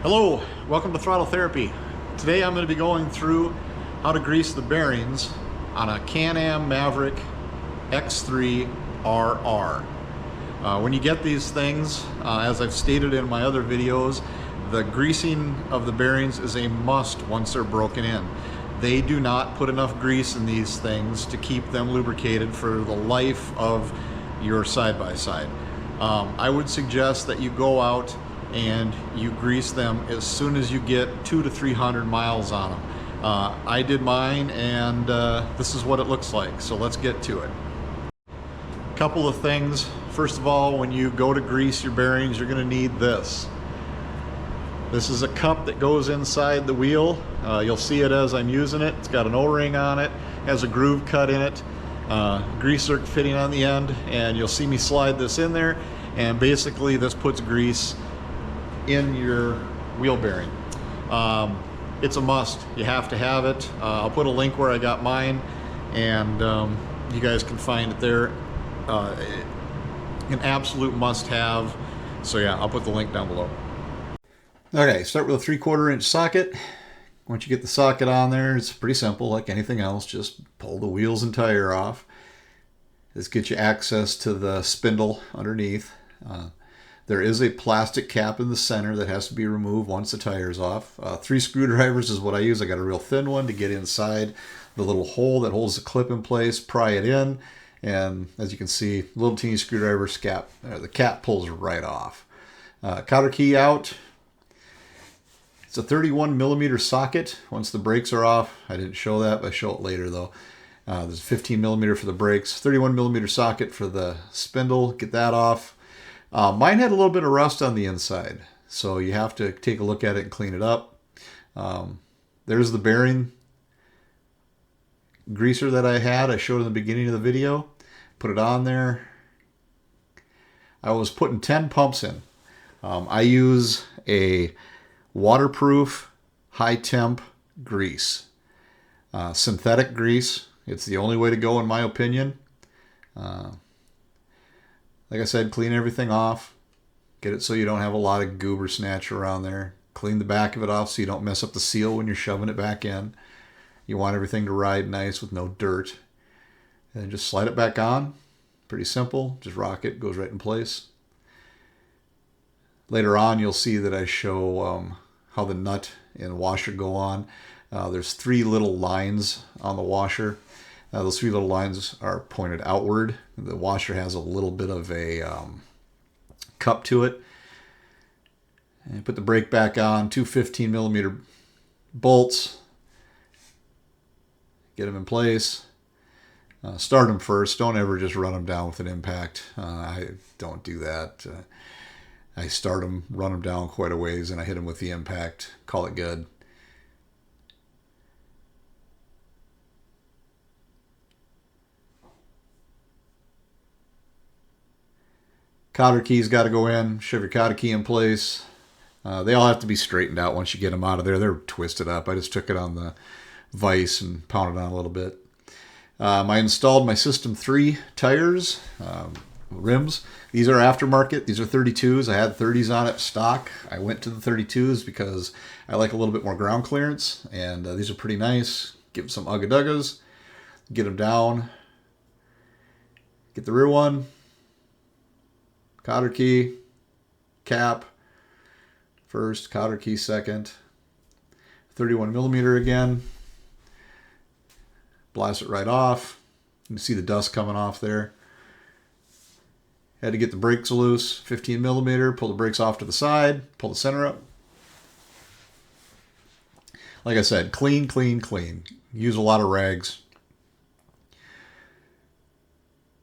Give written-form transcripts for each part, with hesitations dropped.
Hello, welcome to Throttle Therapy. Today I'm going to be going through how to grease the bearings on a Can Am Maverick X3 RR. When you get these things, as I've stated in my other videos, the greasing of the bearings is a must once they're broken in. They do not put enough grease in these things to keep them lubricated for the life of your side-by-side. I would suggest that you go out and you grease them as soon as you get 200 to 300 miles on them. I did mine, and this is what it looks like, so let's get to it. A couple of things. First of all, when you go to grease your bearings, you're going to need this. This is a cup that goes inside the wheel. You'll see it as I'm using it. It's got an O-ring on it, has a groove cut in it, grease zerk fitting on the end, and you'll see me slide this in there, and basically this puts grease in your wheel bearing. It's a must. You have to have it. I'll put a link where I got mine, and you guys can find it there. An absolute must-have. So yeah, I'll put the link down below. Okay, start with a 3/4 inch socket. Once you get the socket on there, it's pretty simple, like anything else. Just pull the wheels and tire off. This gets you access to the spindle underneath. There is a plastic cap in the center that has to be removed once the tire's off. 3 screwdrivers is what I use. I got a real thin one to get inside the little hole that holds the clip in place, pry it in, and as you can see, little teeny screwdriver the cap pulls right off. Cotter key out. It's a 31 millimeter socket once the brakes are off. I didn't show that, but I show it later though. There's a 15 millimeter for the brakes, 31 millimeter socket for the spindle. Get that off. Mine had a little bit of rust on the inside, so you have to take a look at it and clean it up. There's the bearing greaser that I had. I showed in the beginning of the video. Put it on there. I was putting 10 pumps in. I use a waterproof high temp grease. Synthetic grease. It's the only way to go in my opinion. Like I said, clean everything off. Get it so you don't have a lot of goober snatch around there. Clean the back of it off so you don't mess up the seal when you're shoving it back in. You want everything to ride nice with no dirt. And then just slide it back on. Pretty simple. Just rock it. Goes right in place. Later on, you'll see that I show how the nut and washer go on. There's 3 little lines on the washer. Those 3 little lines are pointed outward. The washer has a little bit of a cup to it. And put the brake back on. 2 15 millimeter bolts. Get them in place. Start them first. Don't ever just run them down with an impact. I don't do that. I start them, run them down quite a ways, and I hit them with the impact. Call it good. Cotter key's got to go in. Shove your cotter key in place. They all have to be straightened out once you get them out of there. They're twisted up. I just took it on the vise and pounded on a little bit. I installed my System 3 tires, rims. These are aftermarket. These are 32s. I had 30s on it stock. I went to the 32s because I like a little bit more ground clearance, and these are pretty nice. Give them some ugga-duggas. Get them down. Get the rear one. Cotter key, cap, first, cotter key second, 31 millimeter again, blast it right off. You can see the dust coming off there. Had to get the brakes loose, 15 millimeter, pull the brakes off to the side, pull the center up. Like I said, clean, clean, clean. Use a lot of rags.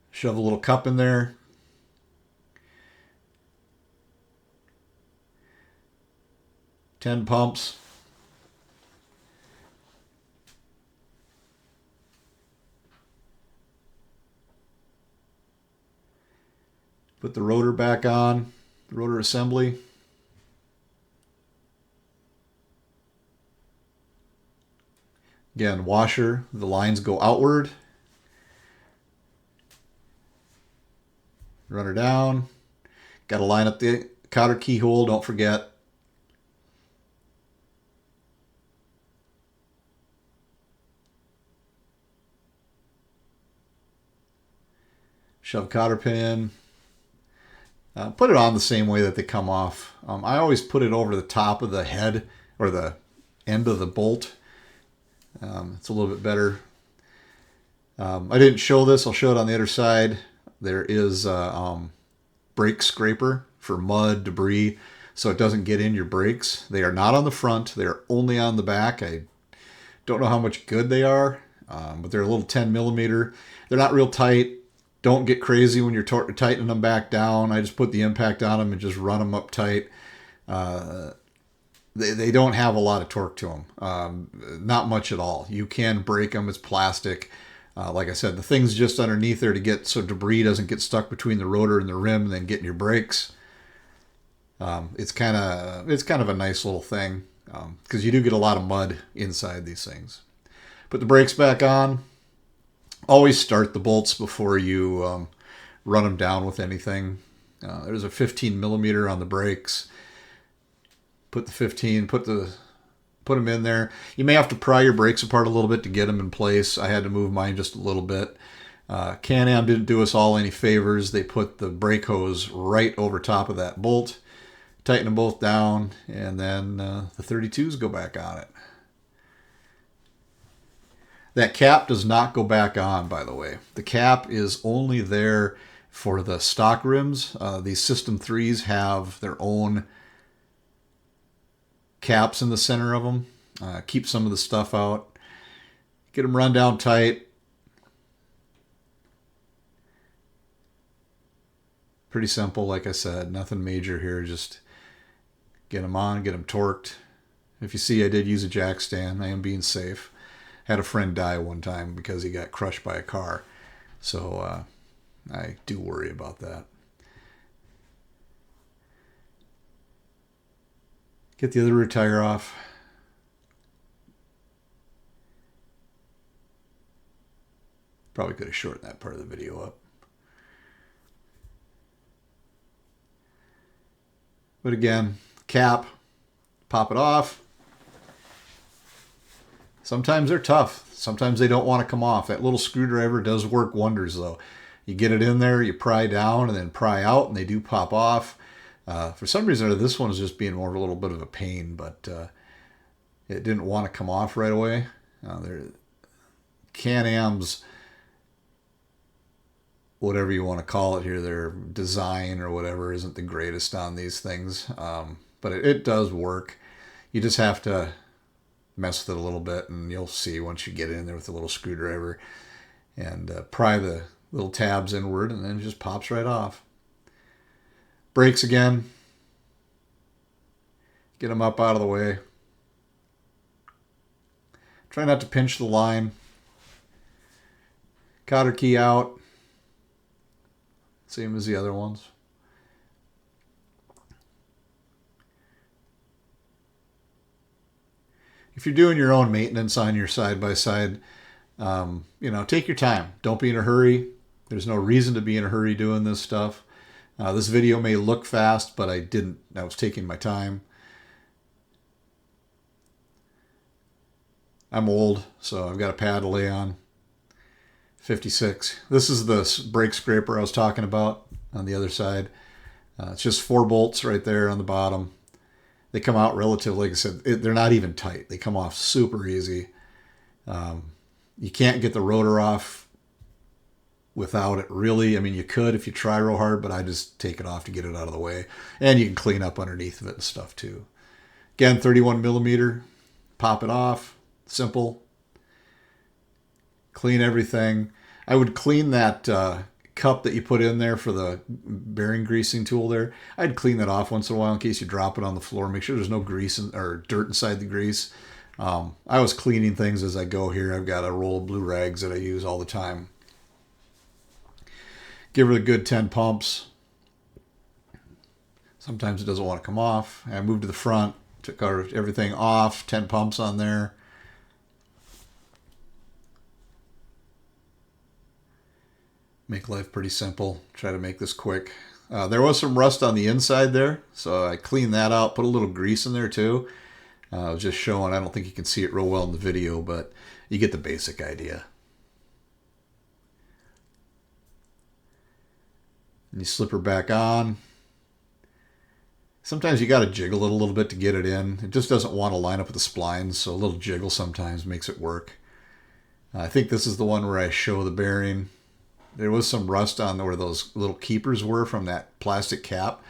Shove a little cup in there. Ten pumps. Put the rotor back on, the rotor assembly. Again, washer, the lines go outward. Run her down. Got to line up the cotter keyhole, don't forget. Shove cotter pin in. Put it on the same way that they come off. I always put it over the top of the head or the end of the bolt. It's a little bit better. I didn't show this. I'll show it on the other side. There is a brake scraper for mud, debris, so it doesn't get in your brakes. They are not on the front. They're only on the back. I don't know how much good they are, but they're a little 10 millimeter. They're not real tight. Don't get crazy when you're tightening them back down. I just put the impact on them and just run them up tight. They don't have a lot of torque to them. Not much at all. You can break them. It's plastic. Like I said, the thing's just underneath there to get so debris doesn't get stuck between the rotor and the rim and then get in your brakes. It's kind of a nice little thing because you do get a lot of mud inside these things. Put the brakes back on. Always start the bolts before you run them down with anything. There's a 15 millimeter on the brakes. Put the 15, put them in there. You may have to pry your brakes apart a little bit to get them in place. I had to move mine just a little bit. Can Am didn't do us all any favors. They put the brake hose right over top of that bolt. Tighten them both down, and then the 32s go back on it. That cap does not go back on, by the way. The cap is only there for the stock rims. These System 3s have their own caps in the center of them. Keep some of the stuff out. Get them run down tight. Pretty simple, like I said. Nothing major here. Just get them on, get them torqued. If you see, I did use a jack stand. I am being safe. Had a friend die one time because he got crushed by a car. So I do worry about that. Get the other rear tire off. Probably could have shortened that part of the video up. But again, cap, pop it off. Sometimes they're tough. Sometimes they don't want to come off. That little screwdriver does work wonders though. You get it in there, you pry down and then pry out, and they do pop off. For some reason, this one is just being more of a little bit of a pain, but it didn't want to come off right away. Can Am's, whatever you want to call it here, their design or whatever isn't the greatest on these things, but it does work. You just have to mess with it a little bit, and you'll see once you get in there with a little screwdriver and pry the little tabs inward, and then it just pops right off. Brakes again. Get them up out of the way. Try not to pinch the line. Cotter key out. Same as the other ones. If you're doing your own maintenance on your side-by-side, take your time. Don't be in a hurry. There's no reason to be in a hurry doing this stuff. This video may look fast, but I was taking my time. I'm old, so I've got a pad to lay on. 56. This is the brake scraper I was talking about on the other side. It's just 4 bolts right there on the bottom. They come out relatively, like I said, they're not even tight. They come off super easy. You can't get the rotor off without it, really. I mean, you could if you try real hard, but I just take it off to get it out of the way. And you can clean up underneath of it and stuff too. Again, 31 millimeter. Pop it off. Simple. Clean everything. I would clean that cup that you put in there for the bearing greasing tool there. I'd clean that off once in a while in case you drop it on the floor. Make sure there's no grease or dirt inside the grease. I was cleaning things as I go here. I've got a roll of blue rags that I use all the time. Give her a good 10 pumps. Sometimes it doesn't want to come off. I moved to the front, took everything off, 10 pumps on there. Make life pretty simple. Try to make this quick. There was some rust on the inside there, so I cleaned that out, put a little grease in there too. I was just showing, I don't think you can see it real well in the video, but you get the basic idea. And you slip her back on. Sometimes you got to jiggle it a little bit to get it in. It just doesn't want to line up with the splines, so a little jiggle sometimes makes it work. I think this is the one where I show the bearing. There was some rust on where those little keepers were from that plastic cap.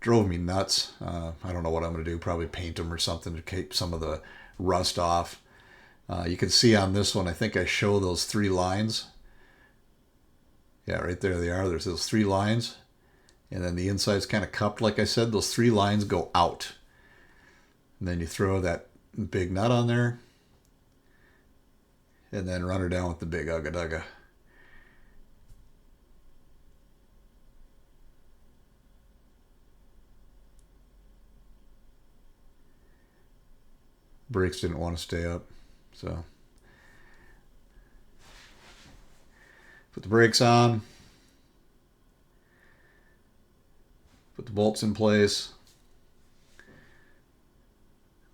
Drove me nuts. I don't know what I'm going to do. Probably paint them or something to keep some of the rust off. You can see on this one, I think I show those 3 lines. Yeah, right there they are. There's those 3 lines. And then the inside's kind of cupped. Like I said, those 3 lines go out. And then you throw that big nut on there. And then run her down with the big Ugga Dugga. Brakes didn't want to stay up. So put the brakes on. Put the bolts in place.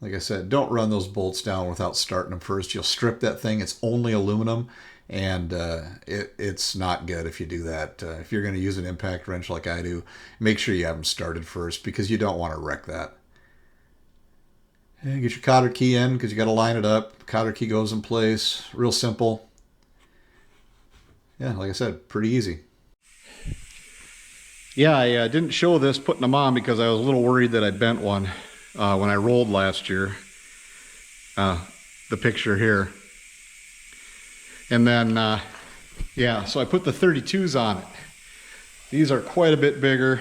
Like I said, don't run those bolts down without starting them first. You'll strip that thing. It's only aluminum, and it's not good if you do that. If you're going to use an impact wrench like I do, make sure you have them started first because you don't want to wreck that. And get your cotter key in because you got to line it up. Cotter key goes in place. Real simple. Yeah, like I said, pretty easy. Yeah, I didn't show this putting them on because I was a little worried that I bent one when I rolled last year. The picture here. And then, yeah, so I put the 32s on it. These are quite a bit bigger.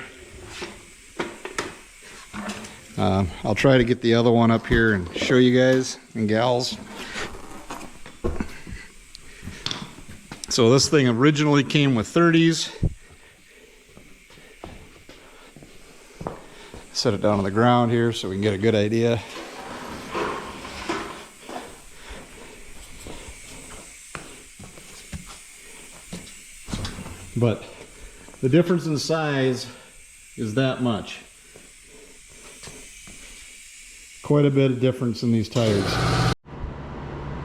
I'll try to get the other one up here and show you guys and gals. So this thing originally came with 30s. Set it down on the ground here so we can get a good idea. But the difference in size is that much. Quite a bit of difference in these tires.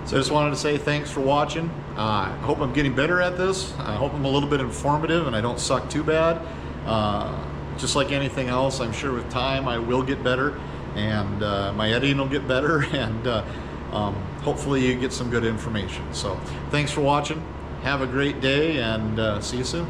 So I just wanted to say thanks for watching. I hope I'm getting better at this. I hope I'm a little bit informative and I don't suck too bad. Just like anything else, I'm sure with time I will get better, and my editing will get better, and hopefully you get some good information. So thanks for watching. Have a great day, and see you soon.